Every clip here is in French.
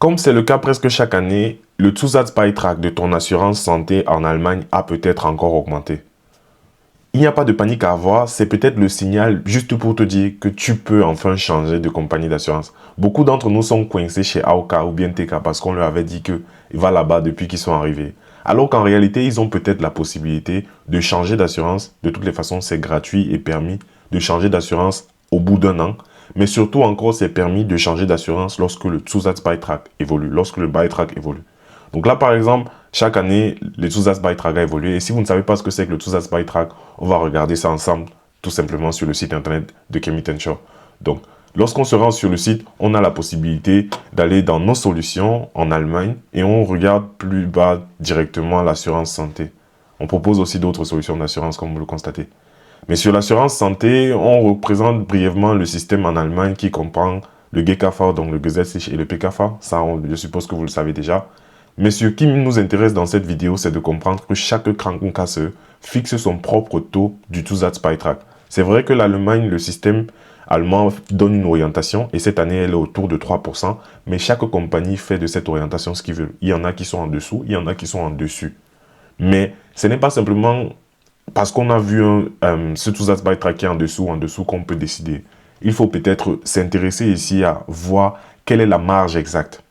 Comme c'est le cas presque chaque année, le Zusatzbeitrag de ton assurance santé en Allemagne a peut-être encore augmenté. Il n'y a pas de panique à avoir, c'est peut-être le signal juste pour te dire que tu peux enfin changer de compagnie d'assurance. Beaucoup d'entre nous sont coincés chez AOK ou bien TK parce qu'on leur avait dit qu'ils vont là-bas depuis qu'ils sont arrivés. Alors qu'en réalité, ils ont peut-être la possibilité de changer d'assurance. De toutes les façons, c'est gratuit et permis de changer d'assurance au bout d'un an. Mais surtout encore, c'est permis de changer d'assurance lorsque le Zusatzbeitrag évolue, lorsque le Beitrag évolue. Donc là, par exemple, chaque année, le Zusatzbeitrag a évolué. Et si vous ne savez pas ce que c'est que le Zusatzbeitrag, on va regarder ça ensemble, tout simplement sur le site internet de Kemi Tenshaw. Donc, lorsqu'on se rend sur le site, on a la possibilité d'aller dans nos solutions en Allemagne et on regarde plus bas directement l'assurance santé. On propose aussi d'autres solutions d'assurance, comme vous le constatez. Mais sur l'assurance santé, on représente brièvement le système en Allemagne qui comprend le GKV, donc le Gesetzlich et le PKV. Ça, je suppose que vous le savez déjà. Mais ce qui nous intéresse dans cette vidéo, c'est de comprendre que chaque Krankenkasse fixe son propre taux du Zusatzbeitrag. C'est vrai que l'Allemagne, le système allemand donne une orientation et cette année, elle est autour de 3%. Mais chaque compagnie fait de cette orientation ce qu'il veut. Il y en a qui sont en dessous, il y en a qui sont en dessus. Mais ce n'est pas simplement parce qu'on a vu ce Zusatzbeitrag qui est en dessous qu'on peut décider. Il faut peut-être s'intéresser ici à voir quelle est la marge exacte.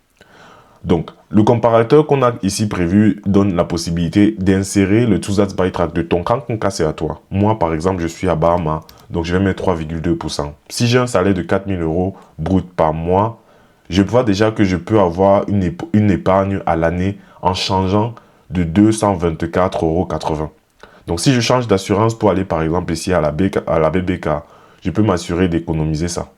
Donc, le comparateur qu'on a ici prévu donne la possibilité d'insérer le Zusatzbeitrag de ton Krankenkasse à toi. Moi, par exemple, je suis à Barma, donc je vais mettre 3,2%. Si j'ai un salaire de 4 000 € brut par mois, je vois déjà que je peux avoir une épargne à l'année en changeant de 224,80 €. Donc, si je change d'assurance pour aller, par exemple, ici à la BBK, je peux m'assurer d'économiser ça.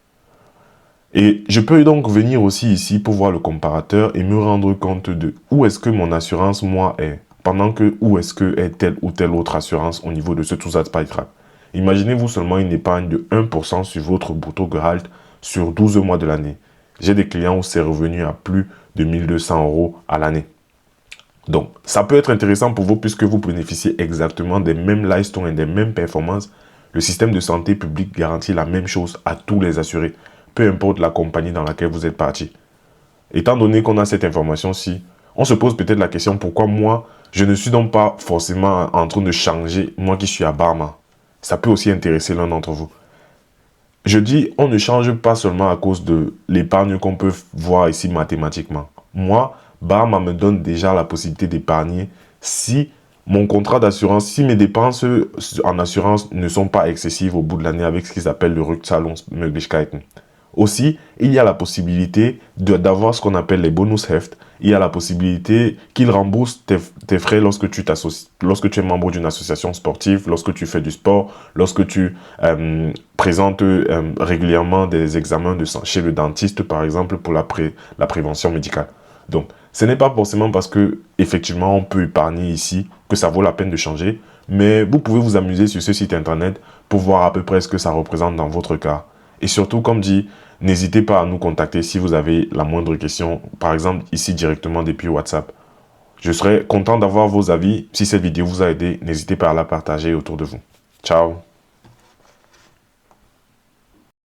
Et je peux donc venir aussi ici pour voir le comparateur et me rendre compte de où est-ce que mon assurance, moi, est, pendant que où est-ce que est telle ou telle autre assurance au niveau de ce Zusatzbeitrag. Imaginez-vous seulement une épargne de 1% sur votre Bruttogehalt sur 12 mois de l'année. J'ai des clients où c'est revenu à plus de 1 200 € à l'année. Donc, ça peut être intéressant pour vous puisque vous bénéficiez exactement des mêmes milestones et des mêmes performances. Le système de santé publique garantit la même chose à tous les assurés, peu importe la compagnie dans laquelle vous êtes parti. Étant donné qu'on a cette information-ci, on se pose peut-être la question pourquoi moi, je ne suis donc pas forcément en train de changer, moi qui suis à Barma. Ça peut aussi intéresser l'un d'entre vous. Je dis, on ne change pas seulement à cause de l'épargne qu'on peut voir ici mathématiquement. Moi, Barma me donne déjà la possibilité d'épargner si mon contrat d'assurance, si mes dépenses en assurance ne sont pas excessives au bout de l'année avec ce qu'ils appellent le Rückzahlungsmöglichkeiten. Aussi, il y a la possibilité d'avoir ce qu'on appelle les Bonusheft. Il y a la possibilité qu'ils remboursent tes frais lorsque tu es membre d'une association sportive, lorsque tu fais du sport, lorsque tu présentes régulièrement des examens chez le dentiste, par exemple, pour la prévention médicale. Donc, ce n'est pas forcément parce que effectivement on peut épargner ici que ça vaut la peine de changer, mais vous pouvez vous amuser sur ce site internet pour voir à peu près ce que ça représente dans votre cas. Et surtout, comme dit, n'hésitez pas à nous contacter si vous avez la moindre question, par exemple ici directement depuis WhatsApp. Je serai content d'avoir vos avis. Si cette vidéo vous a aidé, n'hésitez pas à la partager autour de vous. Ciao!